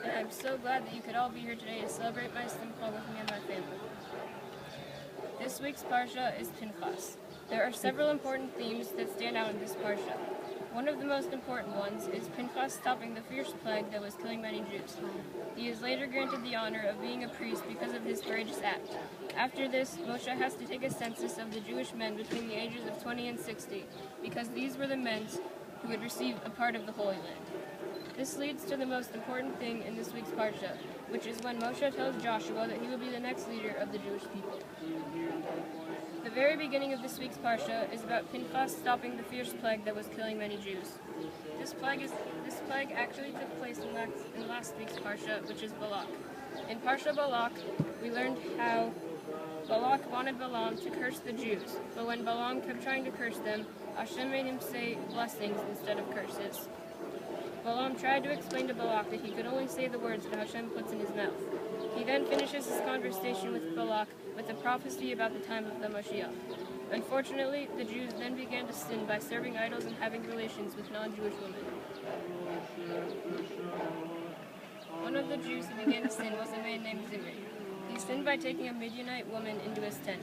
and I'm so glad that you could all be here today to celebrate my simcha with me and my family. This week's parsha is Pinchas. There are several important themes that stand out in this parsha. One of the most important ones is Pinchas stopping the fierce plague that was killing many Jews. He is later granted the honor of being a priest because of his courageous act. After this, Moshe has to take a census of the Jewish men between the ages of 20 and 60, because these were the men who would receive a part of the Holy Land. This leads to the most important thing in this week's parsha, which is when Moshe tells Joshua that he will be the next leader of the Jewish people. The very beginning of this week's parsha is about Pinchas stopping the fierce plague that was killing many Jews. This plague actually took place in last week's parsha, which is Balak. In Parsha Balak, we learned how Balak wanted Balaam to curse the Jews, but when Balaam kept trying to curse them, Hashem made him say blessings instead of curses. Balaam tried to explain to Balak that he could only say the words that Hashem puts in his mouth. He then finishes his conversation with Balak with a prophecy about the time of the Mashiach. Unfortunately, the Jews then began to sin by serving idols and having relations with non-Jewish women. One of the Jews who began to sin was a man named Zimri. He sinned by taking a Midianite woman into his tent.